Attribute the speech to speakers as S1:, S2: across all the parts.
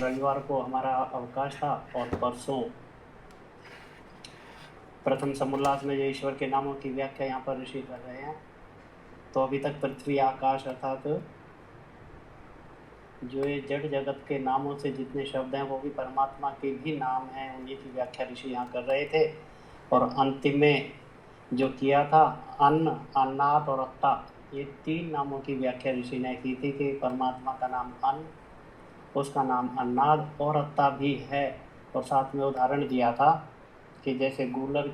S1: रविवार को हमारा अवकाश था और परसों प्रथम समुल्लास में जो ईश्वर के नामों की व्याख्या यहाँ पर ऋषि कर रहे हैं। तो अभी तक पृथ्वी आकाश अर्थात जो ये जड़ जगत के नामों से जितने शब्द हैं वो भी परमात्मा के भी नाम हैं, उन्हीं की व्याख्या ऋषि यहाँ कर रहे थे। और अंतिम में जो किया था अन्न, अन्नाद और अत्ता, ये तीन नामों की व्याख्या ऋषि ने की थी कि परमात्मा का नाम अन्न, उसका नाम अन्नाद और अत्ता भी है। और साथ में उदाहरण दिया था कि जैसे गूलर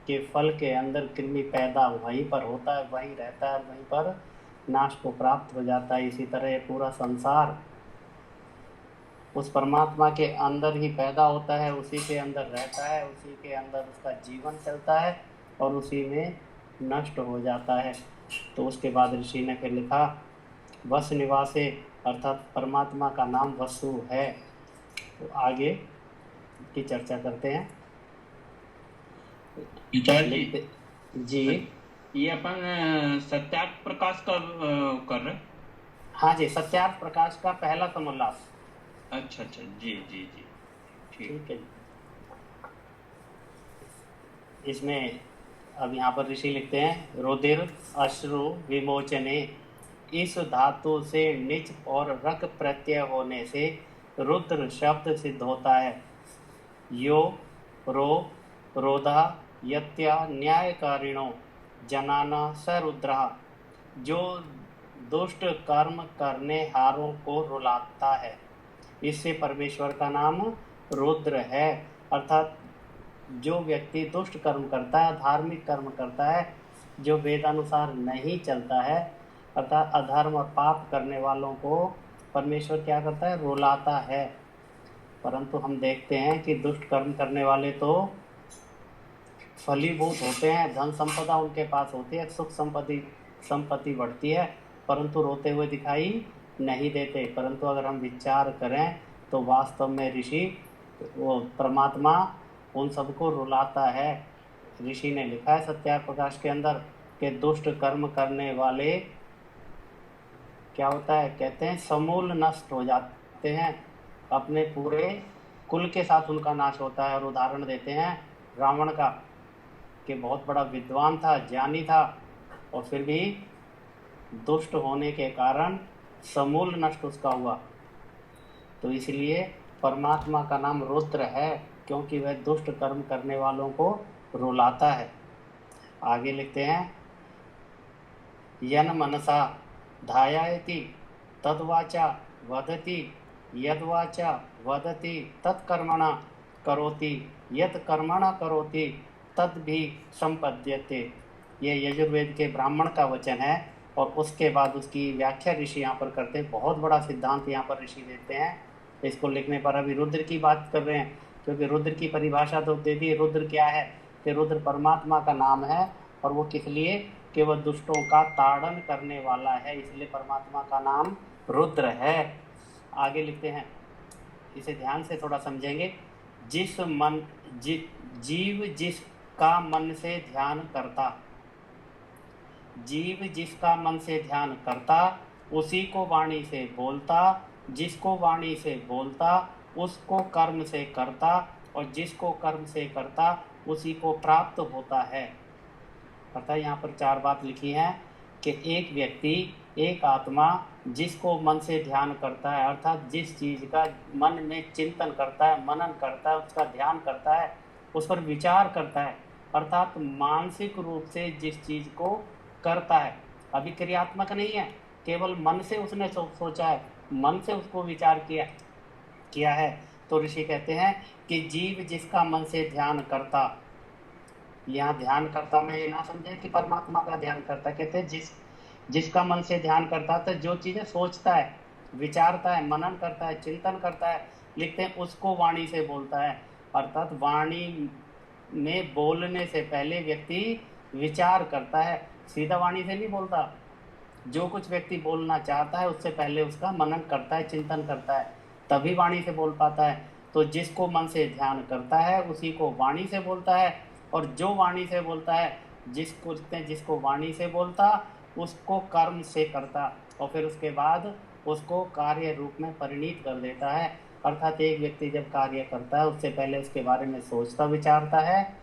S1: के फल के अंदर कृमि पैदा वहीं पर होता है, वहीं रहता है, वहीं पर नाश को प्राप्त हो जाता है। इसी तरह ये पूरा संसार उस परमात्मा के अंदर ही पैदा होता है, उसी के अंदर रहता है, उसी के अंदर उसका जीवन चलता है और उसी में नष्ट हो जाता है। तो उसके बाद ऋषि ने फिर लिखा वस निवासे, अर्थात परमात्मा का नाम वसु है। तो आगे की चर्चा करते हैं।
S2: जी
S1: जी
S2: ये अपन सत्यार्थ प्रकाश का कर रहे।
S1: हाँ जी, सत्यार्थ प्रकाश का पहला समुल्लास।
S2: अच्छा अच्छा, जी जी जी,
S1: ठीक है। इसमें अब यहाँ पर ऋषि लिखते हैं रुधिर अश्रु विमोचने, इस धातु से निच और रक प्रत्यय होने से रुद्र शब्द सिद्ध होता है। यो रो रोधा यत्या न्यायकारिणो जनाना स रुद्र, जो दुष्ट कर्म करने हारों को रुलाता है, इससे परमेश्वर का नाम रुद्र है। अर्थात जो व्यक्ति दुष्ट कर्म करता है, धार्मिक कर्म करता है, जो वेदानुसार नहीं चलता है, अर्थात अधर्म और पाप करने वालों को परमेश्वर क्या करता है, रुलाता है। परंतु हम देखते हैं कि दुष्ट कर्म करने वाले तो फलीभूत होते हैं, धन संपदा उनके पास होती है, सुख संपत्ति बढ़ती है, परंतु रोते हुए दिखाई नहीं देते। परंतु अगर हम विचार करें तो वास्तव में ऋषि वो परमात्मा उन सबको रुलाता है। ऋषि ने लिखा है सत्यार्थ प्रकाश के अंदर कि दुष्ट कर्म करने वाले क्या होता है, कहते हैं समूल नष्ट हो जाते हैं, अपने पूरे कुल के साथ उनका नाश होता है। और उदाहरण देते हैं रावण का कि बहुत बड़ा विद्वान था, ज्ञानी था, और फिर भी दुष्ट होने के कारण समूल नष्ट उसका हुआ। तो इसलिए परमात्मा का नाम रुद्र है, क्योंकि वह दुष्ट कर्म करने वालों को रुलाता है। आगे लिखते हैं यन मनसा ध्यायति तद्वाचा वदति, यद्वाचा वदति तत्कर्मणा करोति, यत् कर्मणा करोति तद भी संपद्यते। ये यजुर्वेद के ब्राह्मण का वचन है और उसके बाद उसकी व्याख्या ऋषि यहाँ पर करते हैं। बहुत बड़ा सिद्धांत यहाँ पर ऋषि देते हैं। इसको लिखने पर अभी रुद्र की बात कर रहे हैं, क्योंकि रुद्र की परिभाषा तो दे दी। रुद्र क्या है कि रुद्र परमात्मा का नाम है, और वो किस लिए कि वह दुष्टों का ताड़न करने वाला है, इसलिए परमात्मा का नाम रुद्र है। आगे लिखते हैं, इसे ध्यान से थोड़ा समझेंगे। जिस मन जीव जिसका मन से ध्यान करता, जीव जिसका मन से ध्यान करता उसी को वाणी से बोलता, जिसको वाणी से बोलता उसको कर्म से करता, और जिसको कर्म से करता उसी को प्राप्त होता है। अर्थात यहाँ पर चार बात लिखी है कि एक व्यक्ति, एक आत्मा जिसको मन से ध्यान करता है, अर्थात जिस चीज का मन में चिंतन करता है, मनन करता है, उसका ध्यान करता है, उस पर विचार करता है, अर्थात मानसिक रूप से जिस चीज को करता है, अभी क्रियात्मक नहीं है, केवल मन से उसने सोचा है, मन से उसको विचार किया है। तो ऋषि कहते हैं कि जीव जिसका मन से ध्यान करता, यहाँ ध्यान करता में ये ना समझे कि परमात्मा का ध्यान करता, कहते हैं जिसका मन से ध्यान करता, तो जो चीजें सोचता है, विचारता है, मनन करता है, चिंतन करता है, लिखते हैं उसको वाणी से बोलता है। अर्थात वाणी में बोलने से पहले व्यक्ति विचार करता है, सीधा वाणी से नहीं बोलता। जो कुछ व्यक्ति बोलना चाहता है उससे पहले उसका मनन करता है, चिंतन करता है, तभी वाणी से बोल पाता है। तो जिसको मन से ध्यान करता है उसी को वाणी से बोलता है, और जो वाणी से बोलता है, जिसको वाणी से बोलता उसको कर्म से करता, और फिर उसके बाद उसको कार्य रूप में परिणीत कर देता है। अर्थात एक व्यक्ति जब कार्य करता है उससे पहले उसके बारे में सोचता विचारता है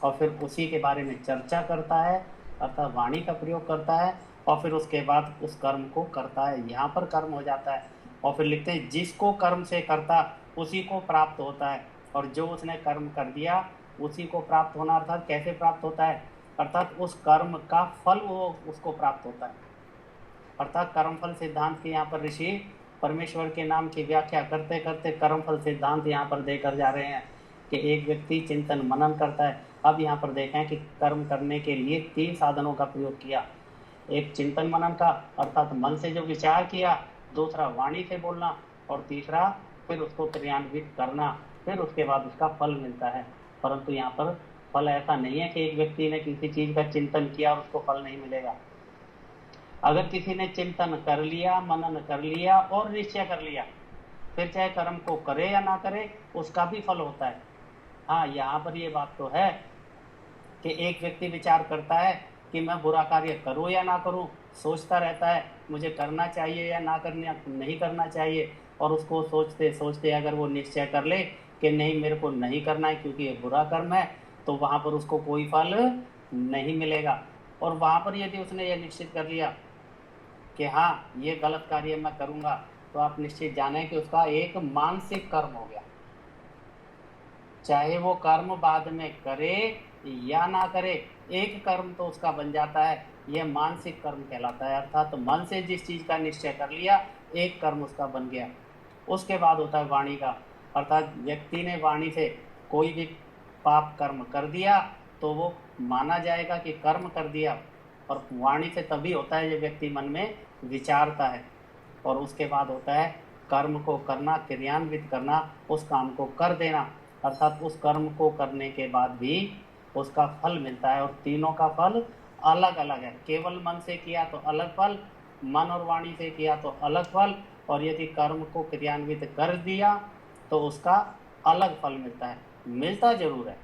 S1: और फिर उसी के बारे में चर्चा करता है, अर्थात वाणी का प्रयोग करता है, और फिर उसके बाद उस कर्म को करता है। यहाँ पर कर्म हो जाता है। और फिर लिखते हैं जिसको कर्म से करता उसी को प्राप्त होता है, और जो उसने कर्म कर दिया उसी को प्राप्त होना। अर्थात कैसे प्राप्त होता है, अर्थात उस कर्म का फल वो उसको प्राप्त होता है। अर्थात कर्मफल सिद्धांत के यहाँ पर ऋषि परमेश्वर के नाम की व्याख्या करते करते कर्मफल सिद्धांत यहाँ पर देकर जा रहे हैं कि एक व्यक्ति चिंतन मनन करता है। अब यहाँ पर देखें कि कर्म करने के लिए 3 साधनों का प्रयोग किया। एक चिंतन मनन का, अर्थात मन से जो विचार किया, दूसरा वाणी से बोलना, और तीसरा फिर उसको क्रियान्वित करना, फिर उसके बाद उसका फल मिलता है। परंतु यहाँ पर फल ऐसा नहीं है कि एक व्यक्ति ने किसी चीज का चिंतन किया और उसको फल नहीं मिलेगा। अगर किसी ने चिंतन कर लिया, मनन कर लिया और निश्चय कर लिया, फिर चाहे कर्म को करे या ना करे उसका भी फल होता है। हाँ, यहाँ पर ये बात तो है कि एक व्यक्ति विचार करता है कि मैं बुरा कार्य करूँ या ना करूँ, सोचता रहता है मुझे करना चाहिए या ना करना नहीं करना चाहिए, और उसको सोचते सोचते अगर वो निश्चय कर ले कि नहीं मेरे को नहीं करना है क्योंकि ये बुरा कर्म है, तो वहाँ पर उसको कोई फल नहीं मिलेगा। और वहाँ पर यदि उसने ये निश्चित कर लिया कि हाँ ये गलत कार्य मैं करूँगा, तो आप निश्चित जाने कि उसका एक मानसिक कर्म हो गया। चाहे वो कर्म बाद में करे या ना करे, एक कर्म तो उसका बन जाता है। यह मानसिक कर्म कहलाता है। अर्थात तो मन से जिस चीज का निश्चय कर लिया, एक कर्म उसका बन गया। उसके बाद होता है वाणी का, अर्थात व्यक्ति ने वाणी से कोई भी पाप कर्म कर दिया तो वो माना जाएगा कि कर्म कर दिया। और वाणी से तभी होता है जब व्यक्ति मन में विचारता है। और उसके बाद होता है कर्म को करना, क्रियान्वित करना, उस काम को कर देना। अर्थात उस कर्म को करने के बाद भी उसका फल मिलता है, और तीनों का फल अलग अलग है। केवल मन से किया तो अलग फल, मन और वाणी से किया तो अलग फल, और यदि कर्म को क्रियान्वित कर दिया तो उसका अलग फल मिलता है। मिलता जरूर है।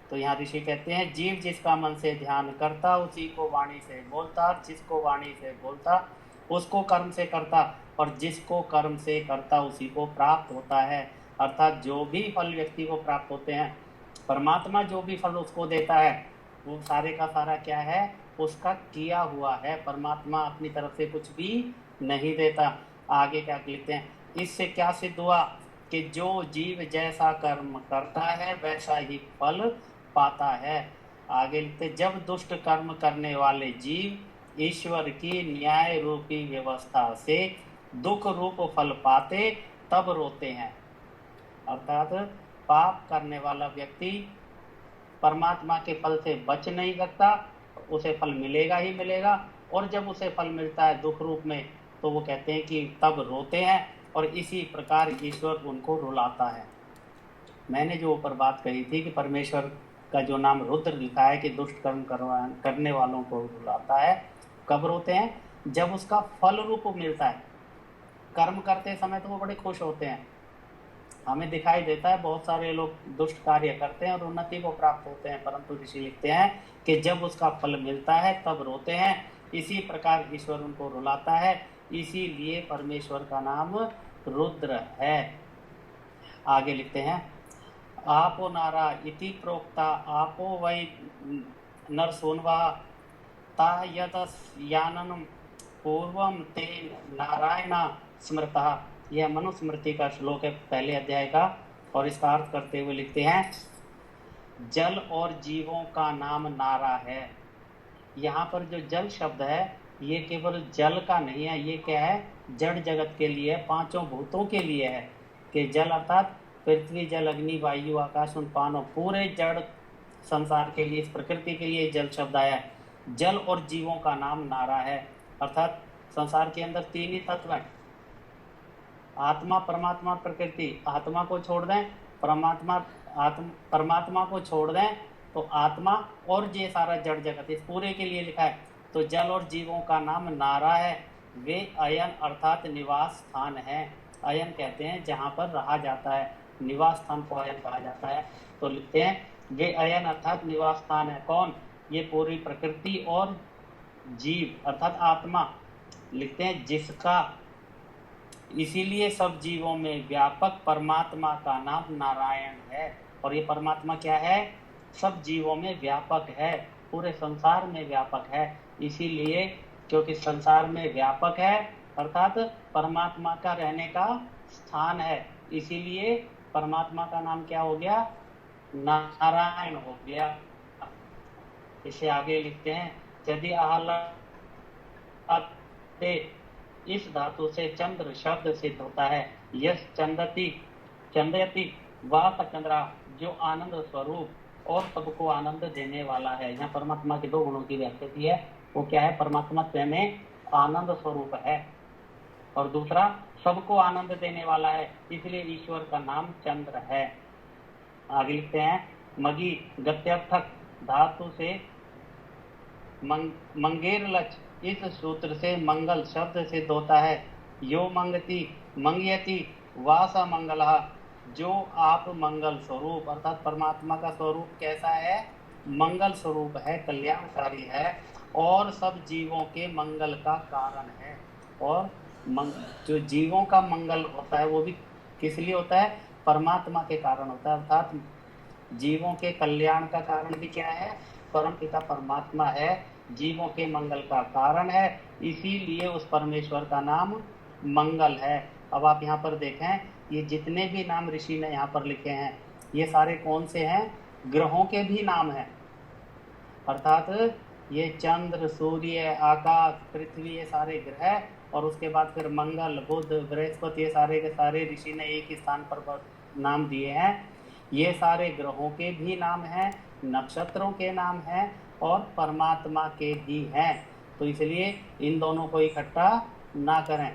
S1: तो यहाँ ऋषि कहते हैं जीव जिसका मन से ध्यान करता उसी को वाणी से बोलता, जिसको वाणी से बोलता उसको कर्म से करता, और जिसको कर्म से करता उसी को प्राप्त होता है। अर्थात जो भी फल व्यक्ति को प्राप्त होते हैं, परमात्मा जो भी फल उसको देता है वो सारे का सारा क्या है, उसका किया हुआ है। परमात्मा अपनी तरफ से कुछ भी नहीं देता। आगे क्या लिखते हैं, इससे क्या सिद्ध हुआ कि जो जीव जैसा कर्म करता है वैसा ही फल पाता है। आगे लिखते, जब दुष्ट कर्म करने वाले जीव ईश्वर की न्याय रूपी व्यवस्था से दुख रूप फल पाते तब रोते हैं। अर्थात पाप करने वाला व्यक्ति परमात्मा के फल से बच नहीं सकता, उसे फल मिलेगा ही मिलेगा, और जब उसे फल मिलता है दुख रूप में तो वो कहते हैं कि तब रोते हैं, और इसी प्रकार ईश्वर उनको रुलाता है। मैंने जो ऊपर बात कही थी कि परमेश्वर का जो नाम रुद्र लिखा है कि दुष्ट कर्म करने वालों को रुलाता है, कब रोते हैं, जब उसका फल रूप मिलता है। कर्म करते समय तो वो बड़े खुश होते हैं, हमें दिखाई देता है बहुत सारे लोग दुष्ट कार्य करते हैं और उन्नति को प्राप्त होते हैं, परंतु ऋषि लिखते हैं कि जब उसका फल मिलता है तब रोते हैं। इसी प्रकार ईश्वर उनको रुलाता है, इसीलिए परमेश्वर का नाम रुद्र है। आगे लिखते हैं, आपो नारा इति प्रोक्ता आपो वै नरसून्वा ता यतस्याननं पूर्वम ते नारायणा स्मृता। यह मनुस्मृति का श्लोक है, पहले अध्याय का, और इसका अर्थ करते हुए लिखते हैं, जल और जीवों का नाम नारा है। यहाँ पर जो जल शब्द है ये केवल जल का नहीं है, ये क्या है, जड़ जगत के लिए, पांचों भूतों के लिए है। कि जल अर्थात पृथ्वी, जल, अग्नि, वायु, आकाश, उन पांचों पूरे जड़ संसार के लिए, इस प्रकृति के लिए जल शब्द आया है। जल और जीवों का नाम नारा है। अर्थात संसार के अंदर 3 ही तत्व हैं, आत्मा, परमात्मा, प्रकृति। आत्मा को छोड़ दें, परमात्मा को छोड़ दें तो आत्मा और ये सारा जड़ जगत, इस पूरे के लिए लिखा है। तो जल और जीवों का नाम नारा है। वे अयन अर्थात निवास स्थान है। अयन कहते हैं जहाँ पर रहा जाता है, निवास स्थान को अयन कहा जाता है। तो लिखते हैं वे अयन अर्थात निवास स्थान है। कौन, ये पूरी प्रकृति और जीव अर्थात आत्मा। लिखते हैं जिसका इसीलिए सब जीवों में व्यापक परमात्मा का नाम नारायण है। और ये परमात्मा क्या है? सब जीवों में व्यापक है, पूरे संसार में व्यापक है। इसीलिए क्योंकि संसार में व्यापक है अर्थात परमात्मा का रहने का स्थान है, इसीलिए परमात्मा का नाम क्या हो गया? नारायण हो गया। इसे आगे लिखते हैं, यदि आहलाते इस धातु से चंद्र शब्द सिद्ध होता है। यस चंदती चंदयति वह चंद्रा जो आनंद स्वरूप और सबको आनंद देने वाला है। यहाँ परमात्मा के दो गुणों की व्याख्या की है। वो क्या है? परमात्मा स्वयं आनंद स्वरूप है और दूसरा सबको आनंद देने वाला है, इसलिए ईश्वर का नाम चंद्र है। आगे लिखते हैं, मगी गत्यर्थक धातु से मंगेर लच इस सूत्र से मंगल शब्द सिद्ध होता है। यो मंगती मंगयति वासा मंगला जो आप मंगल स्वरूप, अर्थात परमात्मा का स्वरूप कैसा है? मंगल स्वरूप है, कल्याणकारी है और सब जीवों के मंगल का कारण है। और जो जीवों का मंगल होता है वो भी किस लिए होता है? परमात्मा के कारण होता है। अर्थात जीवों के कल्याण का कारण भी क्या है? परमपिता परमात्मा है, जीवों के मंगल का कारण है, इसीलिए उस परमेश्वर का नाम मंगल है। अब आप यहाँ पर देखें, ये जितने भी नाम ऋषि ने यहाँ पर लिखे हैं ये सारे कौन से हैं? ग्रहों के भी नाम हैं। अर्थात ये चंद्र, सूर्य, आकाश, पृथ्वी, ये सारे ग्रह और उसके बाद फिर मंगल, बुध, बृहस्पति, ये सारे के सारे ऋषि ने एक ही स्थान पर नाम दिए हैं। ये सारे ग्रहों के भी नाम हैं, नक्षत्रों के नाम हैं और परमात्मा के भी हैं। तो इसलिए इन दोनों को इकट्ठा ना करें,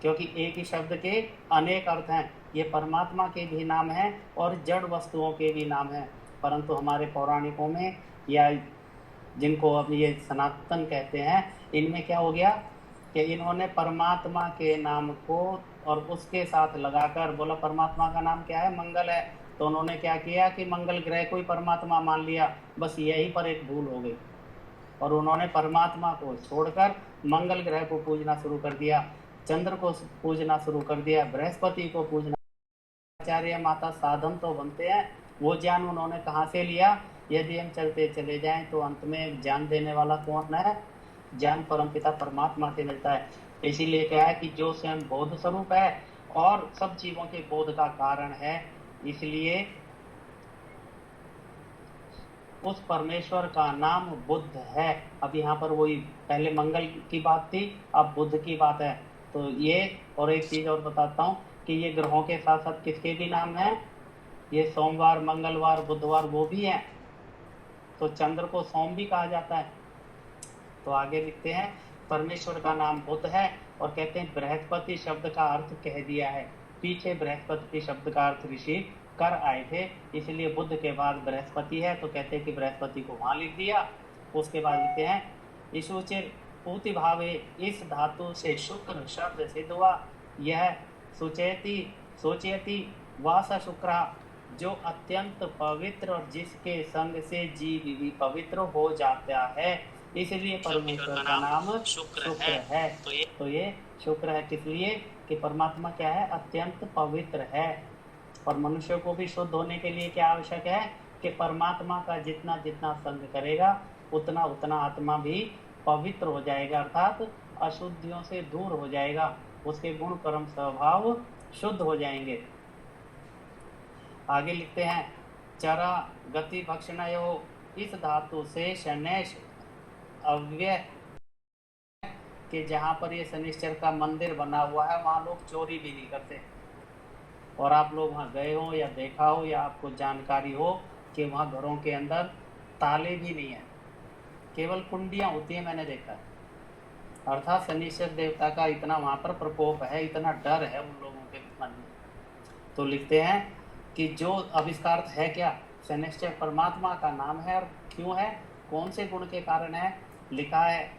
S1: क्योंकि एक ही शब्द के अनेक अर्थ हैं। ये परमात्मा के भी नाम हैं और जड़ वस्तुओं के भी नाम हैं, परंतु हमारे पौराणिकों में या जिनको अब ये सनातन कहते हैं, इनमें क्या हो गया कि इन्होंने परमात्मा के नाम को और उसके साथ लगाकर बोला परमात्मा का नाम क्या है? मंगल है। तो उन्होंने क्या किया कि मंगल ग्रह को ही परमात्मा मान लिया। बस यही पर एक भूल हो गई और उन्होंने परमात्मा को छोड़कर मंगल ग्रह को पूजना शुरू कर दिया, चंद्र को पूजना शुरू कर दिया, बृहस्पति को पूजना। आचार्य माता साधन तो बनते हैं, वो ज्ञान उन्होंने कहाँ से लिया? यदि हम चलते चले जाएं तो अंत में ज्ञान देने वाला कौन है? ज्ञान परमपिता परमात्मा से मिलता है। इसीलिए क्या है कि जो स्वयं बोध स्वरूप है और सब जीवों के बोध का कारण है, इसलिए उस परमेश्वर का नाम बुद्ध है। अब यहाँ पर वही पहले मंगल की बात थी, अब बुद्ध की बात है। तो ये और एक चीज और बताता हूँ कि ये ग्रहों के साथ साथ किसके भी नाम हैं? ये सोमवार, मंगलवार, बुधवार वो भी हैं। तो चंद्र को सोम भी कहा जाता है। तो आगे लिखते हैं, परमेश्वर का नाम बुद्ध है और कहते हैं बृहस्पति शब्द का अर्थ कह दिया है। पीछे बृहस्पति शब्द का अर्थ ऋषि कर आए थे, इसलिए बुद्ध के बाद बृहस्पति है, तो कहते हैं कि बृहस्पति को वहां लिख दिया। उसके बाद लिखते हैं ईशुचिर पूति भावे इस धातु से शुक्र शब्द सिद्ध हुआ। यह सुचेती सोचेती वास शुक्रा जो अत्यंत पवित्र और जिसके संग से जीव भी पवित्र हो जाता है, इसलिए परमेश्वर का नाम शुक्र है। तो ये शुक्र है किस लिए? कि परमात्मा क्या है? अत्यंत पवित्र है। और मनुष्य को भी शुद्ध होने के लिए क्या आवश्यक है? कि परमात्मा का जितना जितना संग करेगा उतना उतना आत्मा भी पवित्र हो जाएगा, अर्थात अशुद्धियों से दूर हो जाएगा, उसके गुण कर्म स्वभाव शुद्ध हो जाएंगे। आगे लिखते हैं, चरा गति भक्षणयो इस धातु से शनैश अव्यय कि जहाँ पर ये शनिश्चर का मंदिर बना हुआ है वहाँ लोग चोरी भी नहीं करते। और आप लोग वहाँ गए हो या देखा हो या आपको जानकारी हो कि वहाँ घरों के अंदर ताले भी नहीं है, केवल कुंडियाँ होती हैं, मैंने देखा है। अर्थात शनिश्चर देवता का इतना वहाँ पर प्रकोप है, इतना डर है उन लोगों के मन में। तो लिखते हैं कि जो आविष्कार है क्या? शनिश्चर परमात्मा का नाम है। और क्यों है? कौन से गुण के कारण है? लिखा है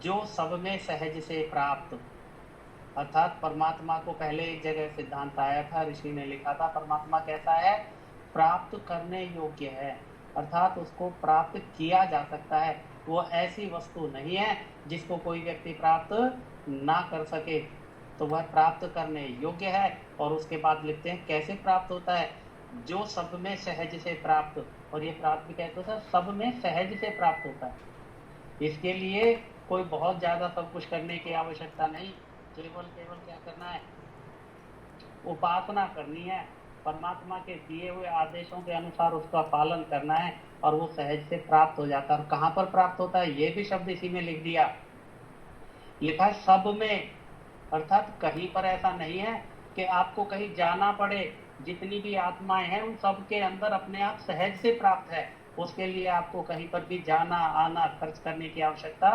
S1: जो सब में सहज से प्राप्त, अर्थात परमात्मा को पहले एक जगह सिद्धांत आया था, ऋषि ने लिखा था परमात्मा कैसा है? प्राप्त करने योग्य है, अर्थात उसको प्राप्त किया जा सकता है। वो ऐसी वस्तु नहीं है जिसको कोई व्यक्ति प्राप्त ना कर सके। तो वह प्राप्त करने योग्य है। और उसके बाद लिखते हैं कैसे प्राप्त होता है, जो सब में सहज से प्राप्त, और ये प्राप्त भी कहते हैं सब में सहज से प्राप्त होता है। इसके लिए कोई बहुत ज्यादा सब कुछ करने की आवश्यकता नहीं, केवल क्या करना है, उपासना करनी है, परमात्मा के दिए हुए आदेशों के अनुसार उसका पालन करना है, और वो सहज से प्राप्त हो जाता है। और कहाँ पर प्राप्त होता है, ये भी शब्द इसी में लिख दिया, लिखा है सब में, अर्थात कहीं पर ऐसा नहीं है कि आपको कहीं जाना पड़े। जितनी भी आत्माएं हैं उन सब के अंदर अपने आप सहज से प्राप्त है, उसके लिए आपको कहीं पर भी जाना आना खर्च करने की आवश्यकता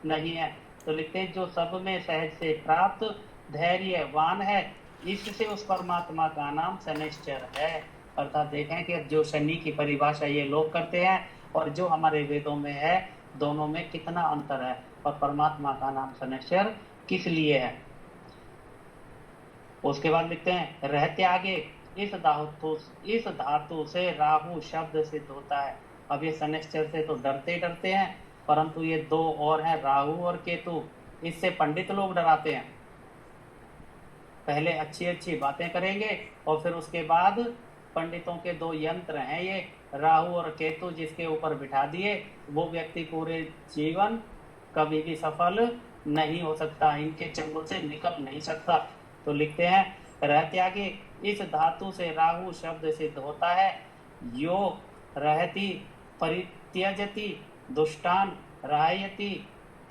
S1: नहीं है। तो लिखते हैं जो सब में सहज से प्राप्त धैर्यवान है, इससे उस परमात्मा का नाम शनैश्चर है। अर्थात देखें कि जो शनि की परिभाषा ये लोग करते हैं और जो हमारे वेदों में है, दोनों में कितना अंतर है, और परमात्मा का नाम शनैश्चर किस लिए है। उसके बाद लिखते हैं रहते आगे, इस धातु से राहु शब्द सिद्ध होता है। अब ये शनैश्चर से तो डरते हैं, परंतु ये दो और हैं, राहु और केतु, इससे पंडित लोग डराते हैं। पहले अच्छी बातें करेंगे और फिर उसके बाद पंडितों के दो यंत्र हैं ये राहु और केतु, जिसके ऊपर बिठा दिए वो व्यक्ति पूरे जीवन कभी भी सफल नहीं हो सकता, इनके चंगुल से निकल नहीं सकता। तो लिखते हैं रहते आगे, इस धातु से राहु शब्द सिद्ध होता है। यो रहती परित्यजति दुष्टान रायति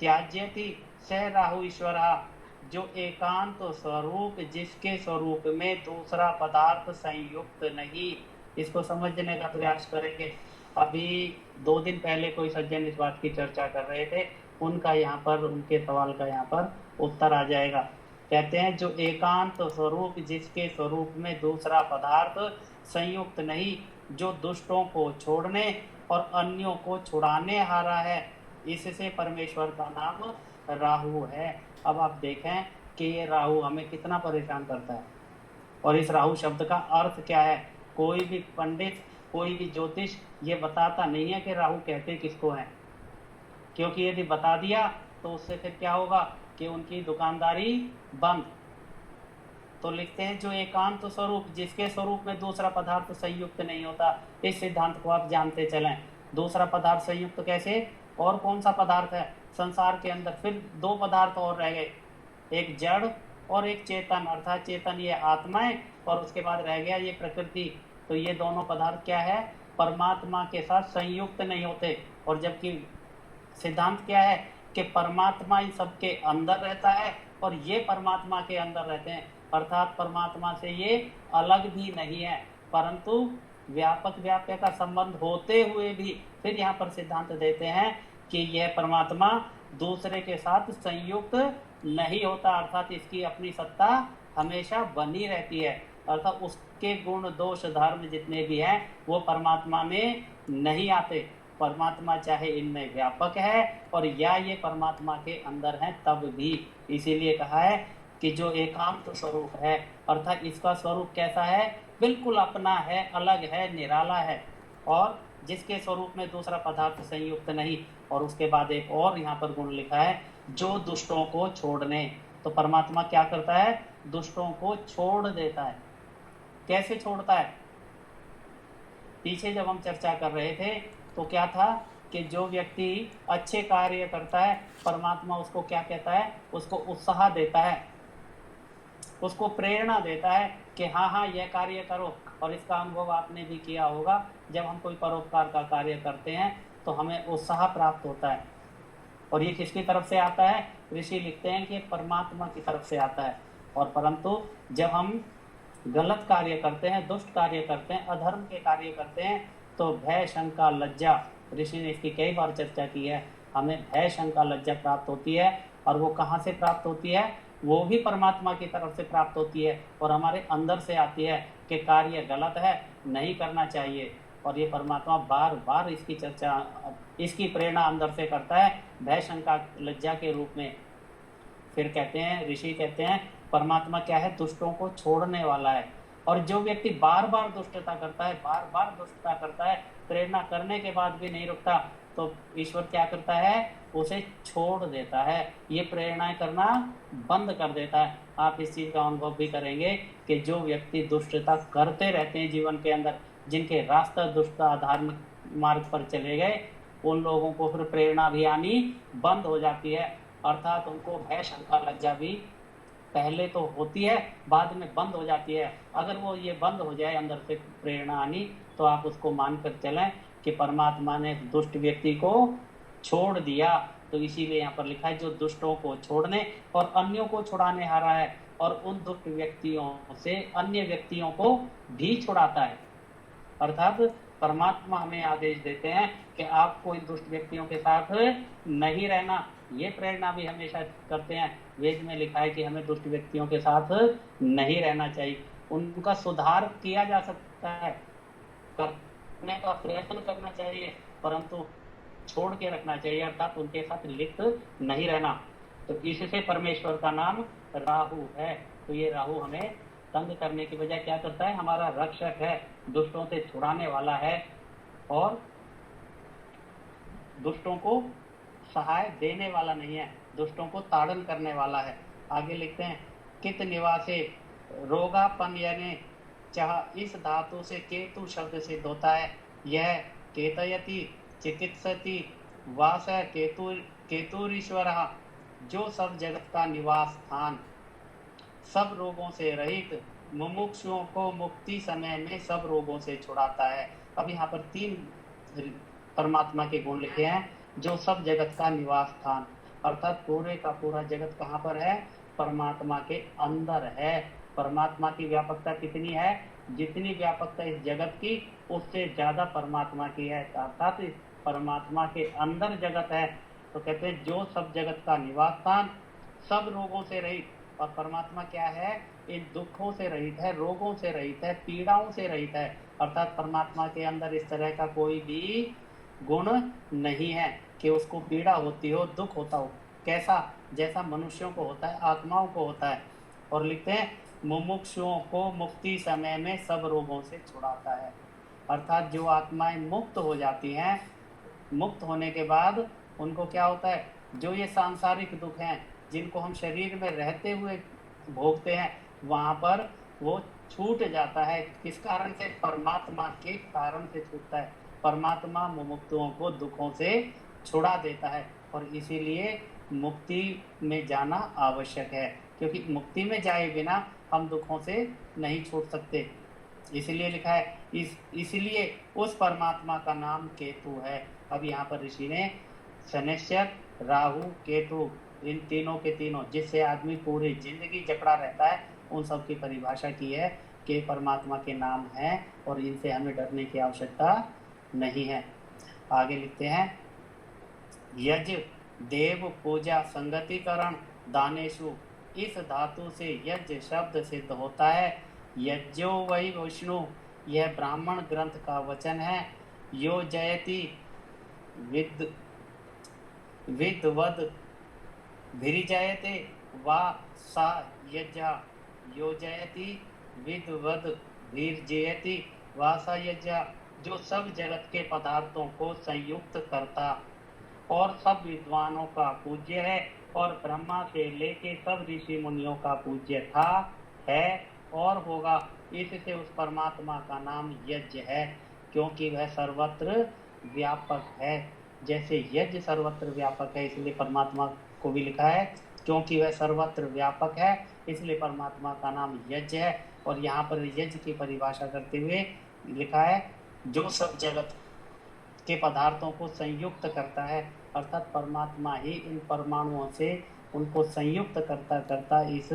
S1: त्याज्यति स राहु ईश्वरा, जो एकांत स्वरूप जिसके स्वरूप में दूसरा पदार्थ संयुक्त नहीं। इसको समझने का प्रयास करेंगे। अभी 2 दिन पहले कोई सज्जन इस बात की चर्चा कर रहे थे, उनका यहाँ पर, उनके सवाल का यहाँ पर उत्तर आ जाएगा। कहते हैं जो एकांत स्वरूप जिसके स्वरूप में दूसरा पदार्थ संयुक्त नहीं, जो दुष्टों को छोड़ने और अन्यों को छुड़ाने हारा है, इससे परमेश्वर का नाम राहु है। अब आप देखें कि ये राहु हमें कितना परेशान करता है, और इस राहु शब्द का अर्थ क्या है। कोई भी पंडित, कोई भी ज्योतिष ये बताता नहीं है कि राहु कहते किसको हैं, क्योंकि यदि बता दिया तो उससे फिर क्या होगा कि उनकी दुकानदारी बंद। तो लिखते हैं जो एकांत स्वरूप जिसके स्वरूप में दूसरा पदार्थ संयुक्त नहीं होता, इस सिद्धांत को आप जानते चलें। दूसरा पदार्थ संयुक्त कैसे, और कौन सा पदार्थ है संसार के अंदर, फिर 2 पदार्थ और रह गए, एक जड़ और एक चेतन, अर्थात चेतन ये आत्माएं, और उसके बाद रह गया ये प्रकृति। तो ये दोनों पदार्थ क्या है, परमात्मा के साथ संयुक्त नहीं होते। और जबकि सिद्धांत क्या है कि परमात्मा इन सबके अंदर रहता है और ये परमात्मा के अंदर रहते हैं, अर्थात परमात्मा से ये अलग भी नहीं है, परंतु व्यापक व्याप्य का संबंध होते हुए भी फिर यहाँ पर सिद्धांत देते हैं कि यह परमात्मा दूसरे के साथ संयुक्त नहीं होता, अर्थात इसकी अपनी सत्ता हमेशा बनी रहती है। अर्थात उसके गुण दोष धर्म जितने भी हैं वो परमात्मा में नहीं आते। परमात्मा चाहे इनमें व्यापक है और या ये परमात्मा के अंदर हैं तब भी। इसीलिए कहा है कि जो एकांत स्वरूप है, अर्थात इसका स्वरूप कैसा है, बिल्कुल अपना है, अलग है, निराला है, और जिसके स्वरूप में दूसरा पदार्थ संयुक्त नहीं। और उसके बाद एक और यहाँ पर गुण लिखा है, जो दुष्टों को छोड़ने। तो परमात्मा क्या करता है, दुष्टों को छोड़ देता है। कैसे छोड़ता है, पीछे जब हम चर्चा कर रहे थे तो क्या था कि जो व्यक्ति अच्छे कार्य करता है, परमात्मा उसको क्या कहता है, उसको उत्साह देता है, उसको प्रेरणा देता है कि हाँ यह कार्य करो। और इसका अनुभव आपने भी किया होगा, जब हम कोई परोपकार का कार्य करते हैं तो हमें उत्साह प्राप्त होता है। और ये किसकी तरफ से आता है, ऋषि लिखते हैं कि परमात्मा की तरफ से आता है। और परंतु जब हम गलत कार्य करते हैं, दुष्ट कार्य करते हैं, अधर्म के कार्य करते हैं, तो भय शंका लज्जा, ऋषि ने इसकी कई बार चर्चा की है, हमें भय शंका लज्जा प्राप्त होती है। और वो कहाँ से प्राप्त होती है, वो भी परमात्मा की तरफ से प्राप्त होती है और हमारे अंदर से आती है कि कार्य गलत है, नहीं करना चाहिए। और ये परमात्मा बार बार इसकी चर्चा, इसकी प्रेरणा अंदर से करता है भय शंका लज्जा के रूप में। फिर कहते हैं, ऋषि कहते हैं परमात्मा क्या है, दुष्टों को छोड़ने वाला है। और जो व्यक्ति बार बार दुष्टता करता है, बार बार दुष्टता करता है, प्रेरणा करने के बाद भी नहीं रुकता, तो ईश्वर क्या करता है, उसे छोड़ देता है, ये प्रेरणाएं करना बंद कर देता है। आप इस चीज का अनुभव भी करेंगे कि जो व्यक्ति दुष्टता करते रहते हैं जीवन के अंदर, जिनके रास्ता दुष्टता अधार्मिक मार्ग पर चले गए, उन लोगों को फिर प्रेरणा भी आनी बंद हो जाती है, अर्थात उनको भय शंका लज्जा भी पहले तो होती है, बाद में बंद हो जाती है। अगर वो ये बंद हो जाए अंदर से प्रेरणा आनी, तो आप उसको मानकर चलें कि परमात्मा ने दुष्ट व्यक्ति को छोड़ दिया। तो इसीलिए यहाँ पर लिखा है जो दुष्टों को छोड़ने और अन्यों को छुड़ाने हारा है, और उन दुष्ट व्यक्तियों से अन्य व्यक्तियों को भी छुड़ाता है। अर्थात परमात्मा हमें आदेश देते हैं कि आपको इन दुष्ट व्यक्तियों के साथ नहीं रहना, ये प्रेरणा भी हमेशा करते हैं। वेद में लिखा है कि हमें दुष्ट व्यक्तियों के साथ नहीं रहना चाहिए, उनका सुधार किया जा सकता है, करने का प्रयत्न करना चाहिए, परंतु छोड़ के रखना चाहिए, अर्थात उनके साथ लिप्त नहीं रहना। तो इससे परमेश्वर का नाम राहु है। तो ये राहु हमें तंग करने की बजाय क्या करता है, हमारा रक्षक है, दुष्टों से छुड़ाने वाला है और दुष्टों को सहाय देने वाला नहीं है, दुष्टों को ताड़न करने वाला है। आगे लिखते हैं कित निवासे रोगापन, यानी चाह इस धातु से केतु शब्द सिद्ध होता है। यह केतयति चिकित्सति वास केतुरीश्वर, जो सब जगत का निवास स्थान, सब रोगों से रहित, मुमुक्षुओं को मुक्ति समय में सब रोगों से छुड़ाता है। अब यहाँ पर 3 परमात्मा के गुण लिखे हैं। जो सब जगत का निवास स्थान, अर्थात पूरे का पूरा जगत कहाँ पर है, परमात्मा के अंदर है। परमात्मा की व्यापकता कितनी है, जितनी व्यापकता इस जगत की उससे ज्यादा परमात्मा की है, अर्थात परमात्मा के अंदर जगत है। तो कहते हैं जो सब जगत का निवास स्थान, सब रोगों से रहित, और परमात्मा क्या है, इन दुखों से रहित है, रोगों से रहित है, पीड़ाओं से रहित है। अर्थात परमात्मा के अंदर इस तरह का कोई भी गुण नहीं है कि उसको पीड़ा होती हो, दुख होता हो, कैसा, जैसा मनुष्यों को होता है, आत्माओं को होता है। और लिखते हैं मुमुक्षुओं को मुक्ति समय में सब रोगों से छुड़ाता है। अर्थात जो आत्माएं मुक्त हो जाती हैं, मुक्त होने के बाद उनको क्या होता है, जो ये सांसारिक दुख हैं जिनको हम शरीर में रहते हुए भोगते हैं, वहां पर वो छूट जाता है। किस कारण से, परमात्मा के कारण से छूटता है। परमात्मा मुमुक्षुओं को दुखों से छुड़ा देता है, और इसीलिए मुक्ति में जाना आवश्यक है, क्योंकि मुक्ति में जाए बिना हम दुखों से नहीं छूट सकते। इसलिए लिखा है इसलिए उस परमात्मा का नाम केतु है। अब यहाँ पर ऋषि ने शनैश्चर, राहु, केतु, इन तीनों के तीनों जिससे आदमी पूरी जिंदगी जकड़ा रहता है, उन सब की परिभाषा की है कि परमात्मा के नाम है और इनसे हमें डरने की आवश्यकता नहीं है। आगे लिखते हैं यज देव पूजा संगतिकरण दानेशु, इस धातु से यज शब्द सिद्ध होता है। यज्ञो वही विष्णु, यह ब्राह्मण ग्रंथ का वचन है। यो जयति विद्वद भिरिजयते वा सा यज्ञा, यो जयति विद्वद भिर्जयति वा सा यज्ञा, जो सब जगत के पदार्थों को संयुक्त करता और सब विद्वानों का पूज्य है, और ब्रह्मा से लेके सब ऋषि मुनियों का पूज्य था, है और होगा। इससे उस परमात्मा का नाम यज्ञ है, क्योंकि वह सर्वत्र व्यापक है। जैसे यज्ञ सर्वत्र व्यापक है, इसलिए परमात्मा को भी लिखा है क्योंकि वह सर्वत्र व्यापक है, इसलिए परमात्मा का नाम यज्ञ है। और यहाँ पर यज्ञ की परिभाषा करते हुए लिखा है जो सब जगत के पदार्थों को संयुक्त करता है, अर्थात परमात्मा ही इन परमाणुओं से उनको संयुक्त करता करता इस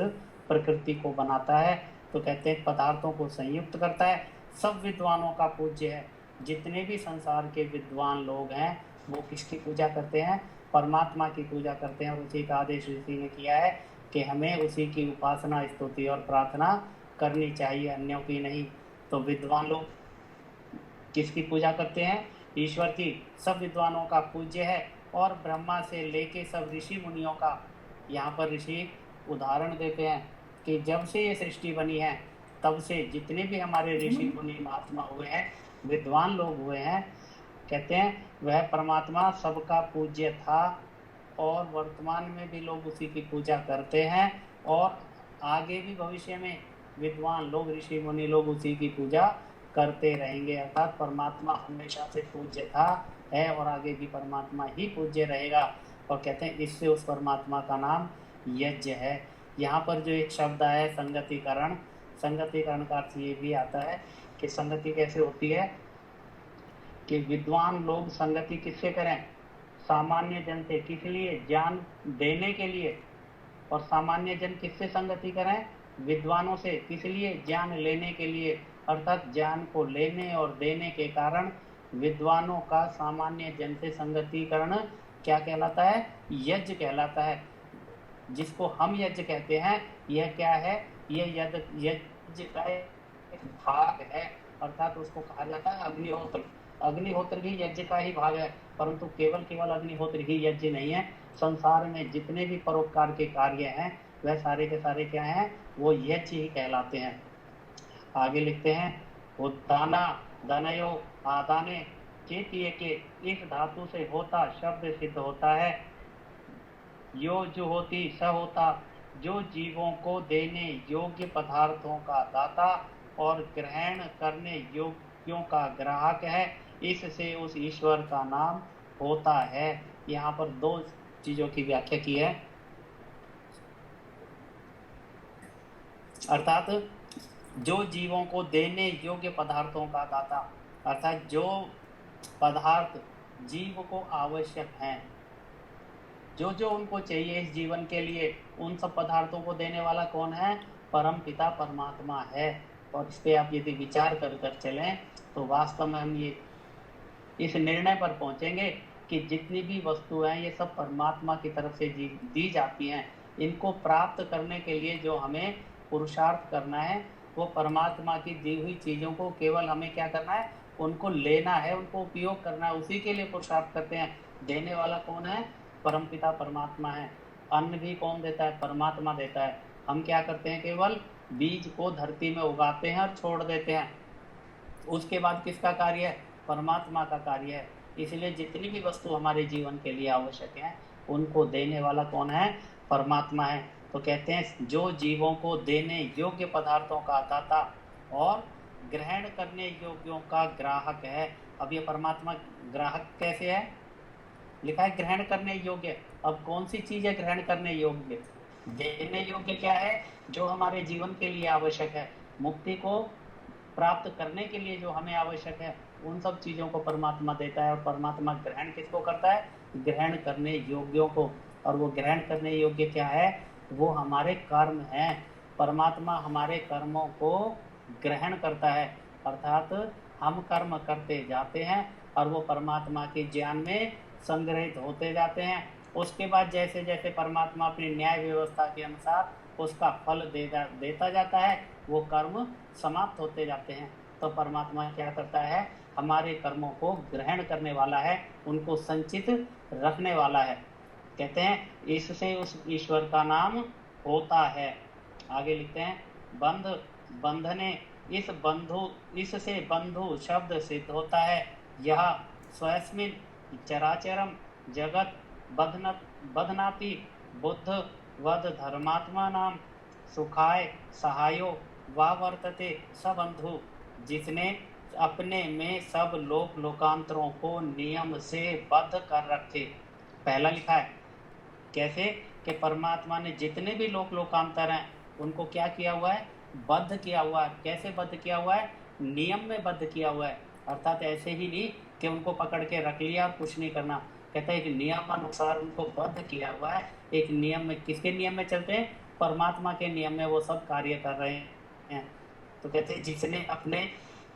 S1: प्रकृति को बनाता है। तो कहते हैं पदार्थों को संयुक्त करता है, सब विद्वानों का पूज्य है। जितने भी संसार के विद्वान लोग हैं वो किसकी पूजा करते हैं, परमात्मा की पूजा करते हैं, और उसी का आदेश ऋषि ने किया है कि हमें उसी की उपासना, स्तुति और प्रार्थना करनी चाहिए, अन्यों की नहीं। तो विद्वान लोग किसकी पूजा करते हैं, ईश्वर की। सब विद्वानों का पूज्य है, और ब्रह्मा से लेके सब ऋषि मुनियों का। यहाँ पर ऋषि उदाहरण देते हैं कि जब से ये सृष्टि बनी है तब से जितने भी हमारे ऋषि मुनि महात्मा हुए हैं, विद्वान लोग हुए हैं, कहते हैं वह परमात्मा सबका पूज्य था और वर्तमान में भी लोग उसी की पूजा करते हैं और आगे भी भविष्य में विद्वान लोग, ऋषि मुनि लोग उसी की पूजा करते रहेंगे। अर्थात परमात्मा हमेशा से पूज्य था, है और आगे भी परमात्मा ही पूज्य रहेगा। और कहते हैं इससे उस परमात्मा का नाम यज्ञ है। यहाँ पर जो एक शब्द आया है संगतिकरण, संगतिकरण का अर्थ ये भी आता है कि संगति कैसे होती है कि विद्वान लोग संगति किससे करें, सामान्य जन से। किस लिए? ज्ञान देने के लिए। और सामान्य जन किससे संगति करें? विद्वानों से। किस लिए? ज्ञान लेने के लिए। अर्थात ज्ञान को लेने और देने के कारण विद्वानों का सामान्य जन से संगतिकरण क्या कहलाता है? यज्ञ कहलाता है। जिसको हम यज्ञ कहते हैं, यह क्या है? यह यज्ञ का एक भाग है। अर्थात उसको कहा जाता है अग्निहोत्र। अग्निहोत्र भी यज्ञ का ही भाग है, परंतु केवल अग्निहोत्र ही यज्ञ नहीं है। संसार में जितने भी परोपकार के कार्य हैं वह सारे के सारे क्या हैं? वो यज्ञ ही कहलाते हैं। आगे लिखते हैं उदाना दनयो आदाने चेतीय के, इस धातु से होता शब्द सिद्ध होता है। यो जो होती स होता, जो जीवों को देने योग्य पदार्थों का दाता और ग्रहण करने योग्यों का ग्राहक है, इससे उस ईश्वर का नाम होता है। यहाँ पर दो चीजों की व्याख्या की है। अर्थात जो जीवों को देने योग्य पदार्थों का दाता, अर्थात जो पदार्थ जीव को आवश्यक हैं, जो जो उनको चाहिए इस जीवन के लिए, उन सब पदार्थों को देने वाला कौन है? परम पिता परमात्मा है। और इस पे आप यदि विचार कर कर चलें तो वास्तव में हम ये इस निर्णय पर पहुंचेंगे कि जितनी भी वस्तुएं हैं ये सब परमात्मा की तरफ से दी जाती हैं। इनको प्राप्त करने के लिए जो हमें पुरुषार्थ करना है वो परमात्मा की दी हुई चीज़ों को केवल हमें क्या करना है? उनको लेना है, उनको उपयोग करना है, उसी के लिए पुरुषार्थ करते हैं। देने वाला कौन है? परमपिता परमात्मा है। अन्न भी कौन देता है? परमात्मा देता है। हम क्या करते हैं? केवल बीज को धरती में उगाते हैं और छोड़ देते हैं। उसके बाद किसका कार्य है? परमात्मा का कार्य है। इसलिए जितनी भी वस्तु हमारे जीवन के लिए आवश्यक है उनको देने वाला कौन है? परमात्मा है। तो कहते हैं जो जीवों को देने योग्य पदार्थों का दाता और ग्रहण करने योग्यों का ग्राहक है। अब ये परमात्मा ग्राहक कैसे है? लिखा है ग्रहण करने योग्य। अब कौन सी चीज है ग्रहण करने योग्य? देने योग्य क्या है? जो हमारे जीवन के लिए आवश्यक है, मुक्ति को प्राप्त करने के लिए जो हमें आवश्यक है, उन सब चीजों को परमात्मा देता है। और परमात्मा ग्रहण किसको करता है? ग्रहण करने योग्यों को। और वो ग्रहण करने योग्य क्या है? वो हमारे कर्म हैं। परमात्मा हमारे कर्मों को ग्रहण करता है। अर्थात हम कर्म करते जाते हैं और वो परमात्मा के ज्ञान में संग्रहित होते जाते हैं। उसके बाद जैसे जैसे परमात्मा अपनी न्याय व्यवस्था के अनुसार उसका फल देता जाता है, वो कर्म समाप्त होते जाते हैं। तो परमात्मा क्या करता है? हमारे कर्मों को ग्रहण करने वाला है, उनको संचित रखने वाला है। कहते हैं इससे उस ईश्वर का नाम होता है। आगे लिखते हैं बंध बंधने, इससे बंधु शब्द सिद्ध होता है। यह स्वस्मिन् चराचरम जगत बधनाति बुद्ध वद धर्मात्मा नाम सुखाय सहायो वा वर्तते सबंधु, जिसने अपने में सब लोक लोकांतरों को नियम से बद्ध कर रखे। पहला लिखा है कैसे कि परमात्मा ने जितने भी लोक लोकांतर हैं उनको क्या किया हुआ है? बद्ध किया हुआ है। कैसे बद्ध किया हुआ है? नियम में बद्ध किया हुआ है। अर्थात ऐसे ही नहीं कि उनको पकड़ के रख लिया और कुछ नहीं करना। कहता है एक नियमानुसार उनको बद्ध किया हुआ है। एक नियम में, किसके नियम में चलते हैं? परमात्मा के नियम में वो सब कार्य कर रहे हैं। तो कहते हैं जिसने अपने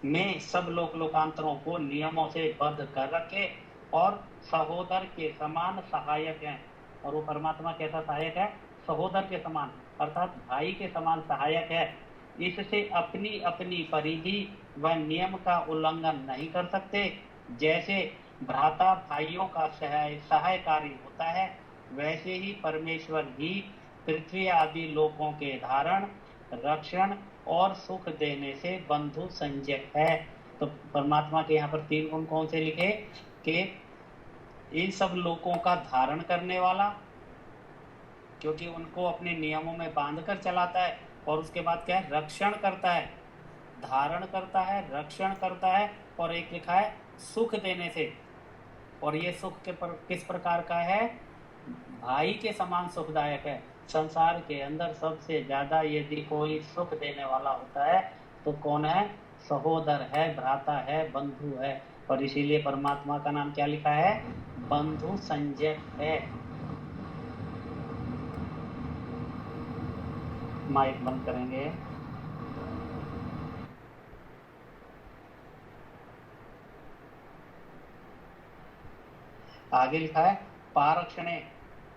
S1: में सब लोक लोकांतरों को नियमों से बद्ध कर रखे और सहोदर के समान सहायक हैं। और वो परमात्मा कैसा सहायक है? सहोदर के समान, अर्थात भाई के समान सहायक है। इससे अपनी अपनी परिधि व नियम का उल्लंघन नहीं कर सकते। जैसे भ्राता भाइयों का सहायकारी होता है, वैसे ही परमेश्वर ही पृथ्वी आदि लोकों के धारण, रक्षण और सुख देने से बंधु संजक है। तो परमात्मा के यहाँ पर 3 गुण कौन से लिखे कि इन सब लोगों का धारण करने वाला, क्योंकि उनको अपने नियमों में बांध कर चलाता है, और उसके बाद क्या है, रक्षण करता है, धारण करता है, रक्षण करता है, और एक लिखा है सुख देने से। और ये सुख किस प्रकार का है, भाई के समान सुखदायक है। संसार के अंदर सबसे ज्यादा यदि कोई सुख देने वाला होता है तो कौन है, सहोदर है, भ्राता है, बंधु है। और इसीलिए परमात्मा का नाम क्या लिखा है, बंधु संजय है। माइक बंद करेंगे। आगे लिखा है पारक्षणे,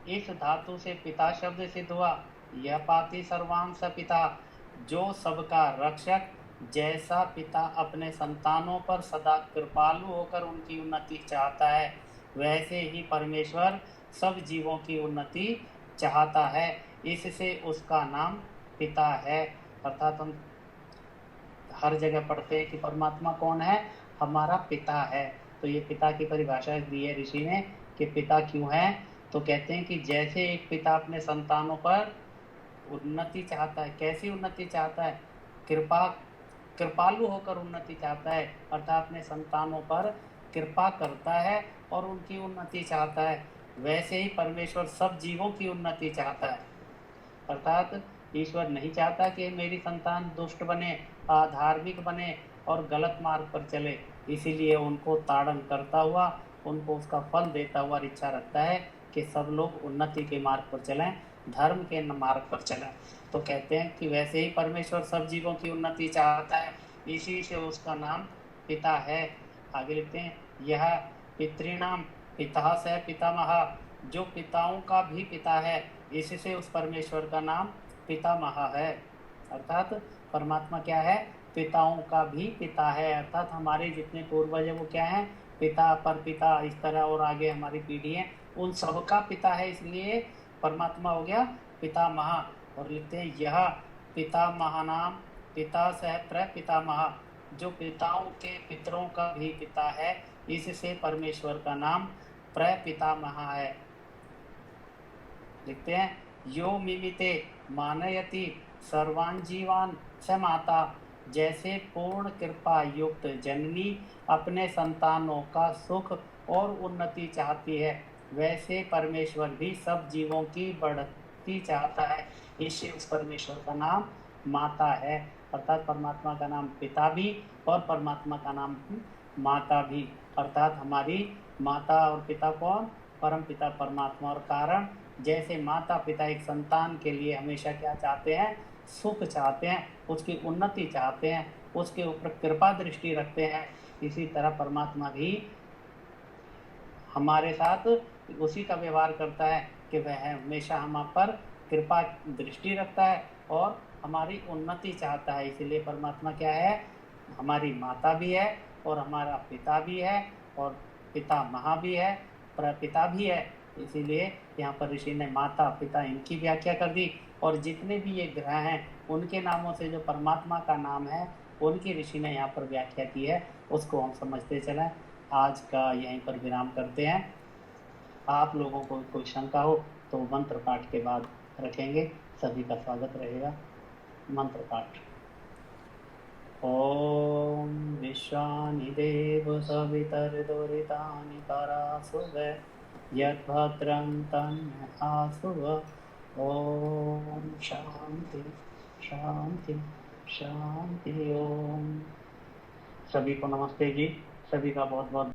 S1: इस धातु से पिता शब्द सिद्ध हुआ। यह पाति सर्वांश पिता, जो सबका रक्षक, जैसा पिता अपने संतानों पर सदा कृपालु होकर उनकी उन्नति चाहता है, वैसे ही परमेश्वर सब जीवों की उन्नति चाहता है, इससे उसका नाम पिता है। अर्थात हम हर जगह पढ़ते हैं कि परमात्मा कौन है, हमारा पिता है। तो ये पिता की परिभाषा दी है ऋषि ने कि पिता क्यों है, तो कहते हैं कि जैसे एक पिता अपने संतानों पर उन्नति चाहता है, कैसी उन्नति चाहता है, कृपालु होकर उन्नति चाहता है, अर्थात अपने संतानों पर कृपा करता है और उनकी उन्नति चाहता है, वैसे ही परमेश्वर सब जीवों की उन्नति चाहता है। अर्थात ईश्वर नहीं चाहता कि मेरी संतान दुष्ट बने, अधार्मिक बने और गलत मार्ग पर चले, इसीलिए उनको ताड़न करता हुआ, उनको उसका फल देता हुआ इच्छा रखता है कि सब लोग उन्नति के मार्ग पर चलें, धर्म के मार्ग पर चलें। तो कहते हैं कि वैसे ही परमेश्वर सब जीवों की उन्नति चाहता है, इसी से उसका नाम पिता है। आगे लिखते हैं यह पितृणाम पिता से पितामह, जो पिताओं का भी पिता है, इससे उस परमेश्वर का नाम पितामह है। अर्थात परमात्मा क्या है, पिताओं का भी पिता है। अर्थात हमारे जितने पूर्वज है वो क्या है, पिता पर पिता, इस तरह और आगे हमारी पीढ़ी है उन सबका पिता है, इसलिए परमात्मा हो गया पितामह। और लिखते हैं यह पितामह नाम पिता सह प्रपितामह, जो पिताओं के पितरों का भी पिता है, इससे परमेश्वर का नाम प्रपितामह है। लिखते हैं यो मिमिते मानयति सर्वान् जीवान् स माता, जैसे पूर्ण कृपा युक्त जननी अपने संतानों का सुख और उन्नति चाहती है, वैसे परमेश्वर भी सब जीवों की बढ़ती चाहता है, इससे उस परमेश्वर का नाम माता है। अर्थात परमात्मा का नाम पिता भी और परमात्मा का नाम माता भी। अर्थात हमारी माता और पिता कौन, परम पिता परमात्मा। और कारण, जैसे माता पिता एक संतान के लिए हमेशा क्या चाहते हैं, सुख चाहते हैं, उसकी उन्नति चाहते हैं, उसके ऊपर कृपा दृष्टि रखते हैं, इसी तरह परमात्मा भी हमारे साथ उसी का व्यवहार करता है कि वह हमेशा हम पर कृपा दृष्टि रखता है और हमारी उन्नति चाहता है। इसीलिए परमात्मा क्या है, हमारी माता भी है और हमारा पिता भी है और पिता महा भी है, प्रपिता भी है। इसीलिए यहाँ पर ऋषि ने माता पिता इनकी व्याख्या कर दी, और जितने भी ये ग्रह हैं उनके नामों से जो परमात्मा का नाम है उनकी ऋषि ने यहाँ पर व्याख्या की है, उसको हम समझते चलें। आज का यहीं पर विराम करते हैं। आप लोगों को कोई शंका हो तो मंत्र पाठ के बाद रखेंगे। सभी का स्वागत रहेगा। मंत्र पाठ। ओम विश्वानि देव सवितर्दुरितानि परासुव, यद्भद्रं तन्नःआसुव। ओम शांति शांति शांति। ओम। सभी को नमस्ते जी। सभी का बहुत बहुत